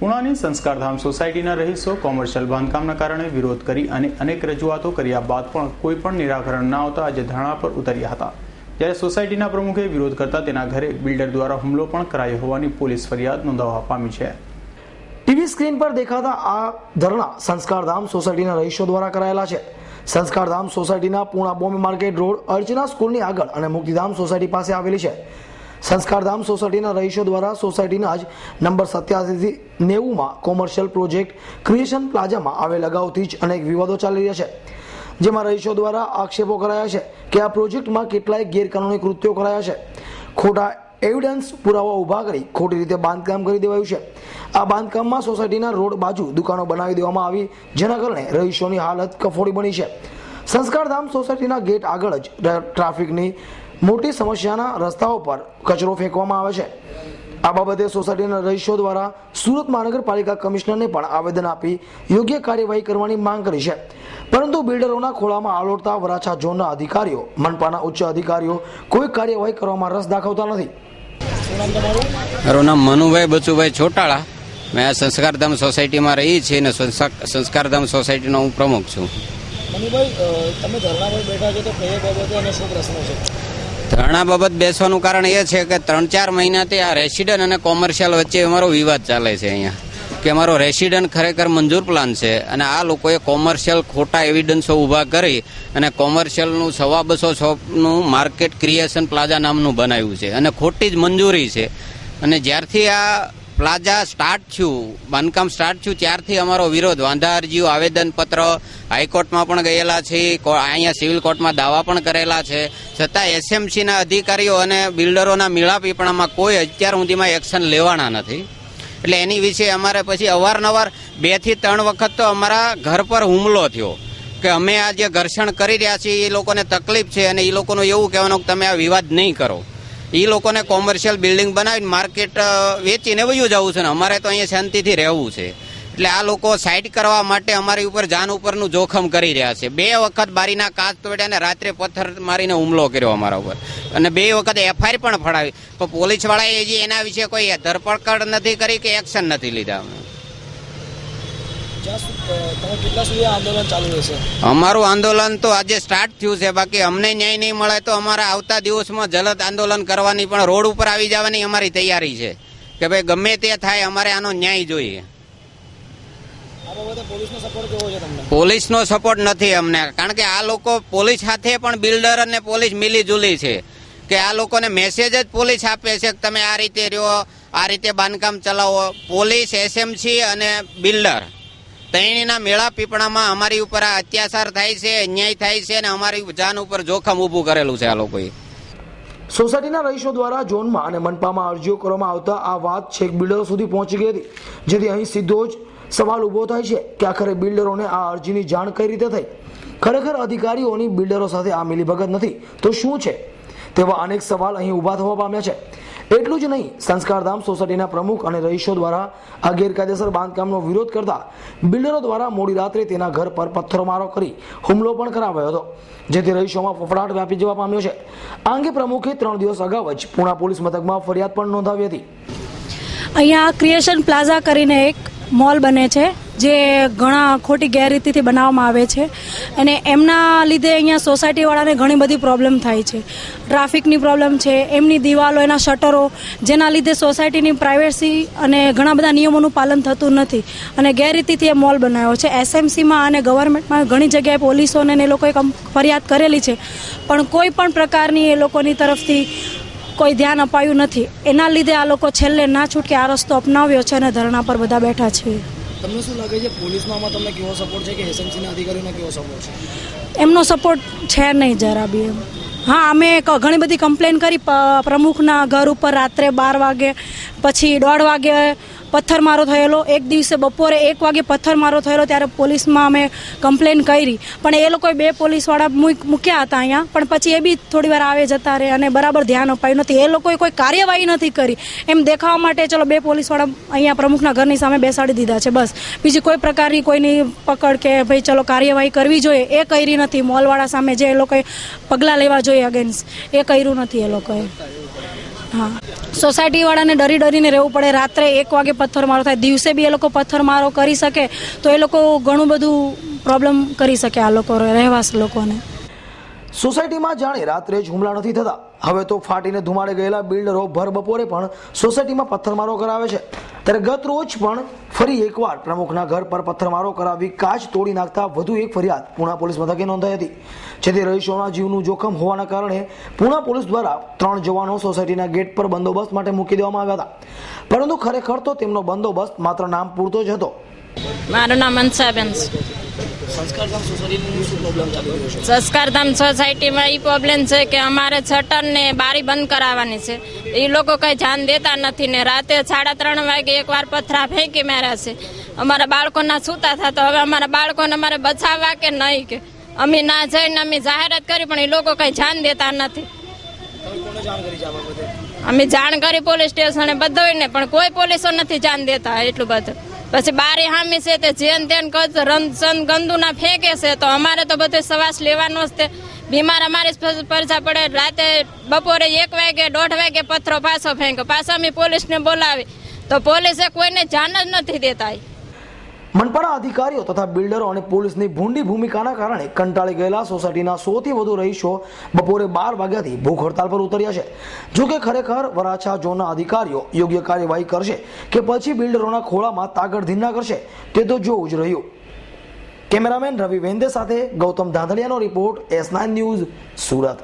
પુણાની સંસ્કારધામ સોસાયટીના રહીશો કોમર્શિયલ બાંધકામના કારણે વિરોધ કરી અને અનેક રજૂઆતો કર્યા બાદ પણ કોઈ પણ નિરાકરણ ન આવતા આજે ધરણા પર ઉતર્યા હતા। જ્યારે સોસાયટીના પ્રમુખે વિરોધ કરતા તેના ઘરે બિલ્ડર દ્વારા હુમલો પણ કરાયો હોવાની પોલીસ ફરિયાદ નોંધાવવા પામી છે। ટીવી સ્ક્રીન પર દેખાતા આ ધરણા સંસ્કારધામ સોસાયટીના રહીશો દ્વારા કરાયેલા છે। સંસ્કારધામ સોસાયટીના પૂણા બોમ્બે માર્કેટ રોડ અર્ચના સ્કૂલની આગળ અને મુક્તિધામ સોસાયટી પાસે આવેલી છે। સંસ્કારધામ સોસાયટીના રહીશો દ્વારા સોસાયટીના જ નંબર 87 થી 90માં કોમર્શિયલ પ્રોજેક્ટ ક્રિએશન પ્લાઝામાં આવેલ અગાઉથી જ અનેક વિવાદો ચાલી રહ્યા છે, જેમાં રહીશો દ્વારા આક્ષેપો કરાયા છે કે આ પ્રોજેક્ટમાં કેટલાય ગેરકાનૂની કૃત્યો કરાયા છે। ખોટા એવિડન્સ પુરાવા ઉભા કરી ખોટી રીતે બાંધકામ કરી દેવાયું છે। આ બાંધકામમાં સોસાયટીના રોડ બાજુ દુકાનો બનાવી દેવામાં આવી, જેના કારણે રહીશોની હાલત કફોડી બની છે। સંસ્કારધામ સોસાયટીના ગેટ આગળ જ ટ્રાફિકની મોટી સમસ્યાના રસ્તાઓ પર કચરો ફેંકવામાં આવે છે। આ બાબતે સોસાયટીના રહીશો દ્વારા સુરત મહાનગરપાલિકા કમિશનરને પણ આવેદન આપી યોગ્ય કાર્યવાહી કરવાની માંગ કરી છે, પરંતુ બિલ્ડરોના ખોળામાં આલોડતા વરાછા ઝોનના અધિકારીઓ, મનપાના ઉચ્ચ અધિકારીઓ કોઈ કાર્યવાહી કરવામાં રસ દાખવતા નથી। મારું નામ મનુભાઈ બચુભાઈ છોટાળા, મેં સંસ્કારધામ સોસાયટીમાં રહી છીએ અને સંસ્કારધામ સોસાયટીનો હું પ્રમુખ છું। મનુભાઈ, તમે ધરણા પર બેઠા છો તો કઈ બાબતે અને શું પ્રશ્ન છે? ધરણા બાબત બેસવાનું કારણ એ છે કે 3-4 મહિનાથી આ રેસિડન્ટ અને કોમર્શિયલ વચ્ચે અમારો વિવાદ ચાલે છે અહીંયા, કે અમારો રેસિડન્ટ ખરેખર મંજૂર પ્લાન છે અને આ લોકોએ કોમર્શિયલ ખોટા એવિડન્સો ઊભા કરી અને કોમર્શિયલનું 250 શોપનું માર્કેટ ક્રિએશન પ્લાઝા નામનું બનાવ્યું છે અને ખોટી જ મંજૂરી છે। અને જ્યારથી આ પ્લાઝા સ્ટાર્ટ થયું, બાંધકામ સ્ટાર્ટ થયું, ત્યારથી અમારો વિરોધ, વાંધા અરજીઓ, આવેદનપત્ર હાઈકોર્ટમાં પણ ગયેલા છે, અહીંયા સિવિલ કોર્ટમાં દાવા પણ કરેલા છે, છતાં એસએમસીના અધિકારીઓ અને બિલ્ડરોના મેળાપીપણામાં કોઈ અત્યાર સુધીમાં એક્શન લેવાના નથી। એટલે એની વિશે અમારે પછી અવારનવાર 2 થી 3 વખત તો અમારા ઘર પર હુમલો થયો કે અમે આ જે ઘર્ષણ કરી રહ્યા છીએ એ લોકોને તકલીફ છે અને એ લોકોનું એવું કહેવાનું કે તમે આ વિવાદ નહીં કરો। એ લોકોને કોમર્શિયલ બિલ્ડિંગ બનાવીને માર્કેટ વેચીને વયું જવું છે ને અમારે તો અહીંયા શાંતિથી રહેવું છે। એટલે આ લોકો સાઇડ કરવા માટે અમારી ઉપર જાન ઉપરનું જોખમ કરી રહ્યા છે। 2 વખત બારીના કાચ તોડ્યા અને રાત્રે પથ્થર મારીને હુમલો કર્યો અમારા ઉપર અને 2 વખત એફઆઈઆર પણ ફડાવી, પણ પોલીસવાળાએ હજી એના વિશે કોઈ ધરપકડ નથી કરી કે એક્શન નથી લીધા। અમારું આંદોલન તો આજે સ્ટાર્ટ થયું છે, બાકી અમને ન્યાય નહીં મળે તો અમારા આવતા દિવસમાં જલદ આંદોલન કરવાની, પણ રોડ ઉપર આવી જવાની અમારી તૈયારી છે કે ભાઈ ગમે તે થાય અમારે આનો ન્યાય જોઈએ। પોલીસનો સપોર્ટ નથી અમને, કારણ કે આ લોકો પોલીસ સાથે પણ બિલ્ડર અને પોલીસ મિલી જુલી છે કે આ લોકોને મેસેજ જ પોલીસ આપે છે કે તમે આ રીતે રહ્યો, આ રીતે બાંધકામ ચલાવો। પોલીસ, એસએમસી અને બિલ્ડર ત્રણેયના મેળા પીપળામાં અમારી ઉપર આ અત્યાચાર થાય છે, અન્યાય થાય છે અને અમારી જાન ઉપર જોખમ ઊભું કરેલું છે આ લોકોએ। સોસાયટીના રહીશો દ્વારા ઝોનમાં અને મનપામાં અરજીઓ કરવામાં આવતા આ વાત છેક બિલ્ડરો સુધી પહોંચી ગઈ હતી, જેથી અહીં સીધો જ સવાલ ઉભો થાય છે કે આખરે બિલ્ડરોને આ અરજીની જાણ કઈ રીતે થઈ? ખરેખર અધિકારીઓની બિલ્ડરો સાથે આ મિલીભગત નથી તો શું છે? તેવા અનેક સવાલ અહીં ઉભા થવા પામ્યા છે। એટલું જ નહીં, સંસ્કારધામ સોસાયટીના પ્રમુખ અને રહીશો દ્વારા આ ગેરકાયદેસર બાંધકામનો વિરોધ કરતા બિલ્ડરો દ્વારા મોડી રાત્રે તેના ઘર પર પથ્થરમારો કરી હુમલો પણ કરાવ્યો હતો, જેથી રહીશોમાં ફફડાટ વ્યાપી જવા પામ્યો છે। આ અંગે પ્રમુખે 3 દિવસ અગાઉ જ પુણા પોલીસ મથકમાં ફરિયાદ પણ નોંધાવી હતી। અહીંયા ક્રિએશન પ્લાઝા કરીને એક મોલ બને છે, જે ઘણા ખોટી ગેરરીતિથી બનાવવામાં આવે છે અને એમના લીધે અહીંયા સોસાયટીવાળાને ઘણી બધી પ્રોબ્લેમ થાય છે। ટ્રાફિકની પ્રોબ્લેમ છે, એમની દિવાલો, એના શટરો, જેના લીધે સોસાયટીની પ્રાઇવેસી અને ઘણા બધા નિયમોનું પાલન થતું નથી અને ગેરરીતિથી એ મોલ બનાવ્યો છે। એસએમસીમાં અને ગવર્મેન્ટમાં ઘણી જગ્યાએ પોલીસોને એ લોકોએ ફરિયાદ કરેલી છે, પણ કોઈ પણ પ્રકારની એ લોકોની તરફથી કોઈ ધ્યાન અપાયું નથી। એના લીધે આ લોકો છેલ્લે ના છૂટકે આ રસ્તો અપનાવ્યો છે અને ધરણા પર બધા બેઠા છે। તમને શું લાગે છે, પોલીસમાં તમને કેવો સપોર્ટ છે કે એસએમસીના અધિકારીઓનો કેવો સપોર્ટ છે? એમનો સપોર્ટ છે નહીં જરા બી એમ। હા, અમે ઘણી બધી કમ્પ્લેન કરી પ્રમુખના ઘર ઉપર રાત્રે 12 વાગે, પછી 1:30 વાગે પથ્થરમારો થયેલો, એક દિવસે બપોરે 1 વાગે પથ્થરમારો થયેલો, ત્યારે પોલીસમાં અમે કમ્પ્લેન કરી, પણ એ લોકોએ 2 પોલીસવાળા મૂક્યા હતા અહીંયા, પણ પછી એ બી થોડી વાર આવે જતા રહે અને બરાબર ધ્યાન અપાયું નથી। એ લોકોએ કોઈ કાર્યવાહી નથી કરી, એમ દેખાવા માટે ચલો 2 પોલીસવાળા અહીંયા પ્રમુખના ઘરની સામે બેસાડી દીધા છે, બસ। બીજી કોઈ પ્રકારની કોઈની પકડ કે ભાઈ ચલો કાર્યવાહી કરવી જોઈએ એ કરી નથી। મોલવાળા સામે જે એ લોકોએ પગલાં લેવા જોઈએ અગેન્સ્ટ, એ કર્યું નથી એ લોકોએ। હા, સોસાયટી વાળાને ડરીને રહેવું પડે. રાત્રે 1 વાગે પથ્થરમારો થાય, દિવસે બી એ લોકો પથ્થરમારો કરી શકે તો એ લોકો ઘણું બધું પ્રોબ્લેમ કરી શકે આ લોકો રહેવાસી લોકોને. સોસાયટીમાં જાણે રાત્રે જ હુમલા નથી થતા. હવે તો ફાટીને ધુમાડે ગયેલા બિલ્ડરો ભર બપોરે પણ સોસાયટીમાં પથ્થરમારો કરાવે છે. ત્યારે ગત રોજ પણ ફરી એકવાર પ્રમુખના ઘર પર પથ્થરમારો કરાવી કાચ તોડી નાખતા વધુ એક ફરિયાદ પૂણા પોલીસ મથકે નોંધાઈ હતી. જેથી રહીશોના જીવનું જોખમ હોવાના કારણે પૂણા પોલીસ દ્વારા 3 જવાનો સોસાયટીના ગેટ પર બંદોબસ્ત માટે મૂકી દેવામાં આવ્યા હતા. પરંતુ ખરેખર તો તેમનો બંદોબસ્ત માત્ર નામ પૂરતો જ હતો. મારું નામ મનસાબેન. સંસ્કારધામ સોસાયટીમાં એ પ્રોબ્લેમ છે કે અમારે શટર ને બારી બંધ કરાવવાની છે. એ લોકો કઈ ધ્યાન દેતા નથી ને રાતે 3:30 વાગે એકવાર પથરા ફેંકી માર્યા છે. અમારા બાળકોના સૂતા હતા તો હવે અમારા બાળકોને અમારે બચાવવા કે નહીં કે અમે ના જઈને અમે જાહેરાત કરી પણ એ લોકો કઈ ધ્યાન દેતા નથી. અમે જાણ કરી પોલીસ સ્ટેશને બધોને પણ કોઈ પોલીસો નથી ધ્યાન દેતા એટલું બધું. પછી બારી હામી છે તે જેન તેન રમસન ગંદુ ના ફેંકે છે તો અમારે તો બધું સવાસ લેવાનો જ તે બીમાર અમારી પરજા પડે. રાતે બપોરે 1 વાગે 1:30 વાગે પથ્થરો પાછો ફેંકો, પાછા અમે પોલીસને બોલાવી તો પોલીસે કોઈને જાણ જ નથી દેતા. મનપાના અધિકારીઓ તથા બિલ્ડરો અને પોલીસની ભૂંડી ભૂમિકાના કારણે કંટાળી ગયેલા સોસાયટીના 100 થી વધુ રહીશો બપોરે 12 વાગ્યાથી ભૂખ હડતાલ પર ઉતર્યા છે. જોકે ખરેખર વરાછા ઝોનના અધિકારીઓ યોગ્ય કાર્યવાહી કરશે કે પછી બિલ્ડરોના ખોળામાં તાકડધીના કરશે તે તો જોવું જ રહ્યું. કેમેરામેન રવિ વેંદે સાથે ગૌતમ ધાંધળિયાનો રિપોર્ટ S9 ન્યૂઝ, સુરત.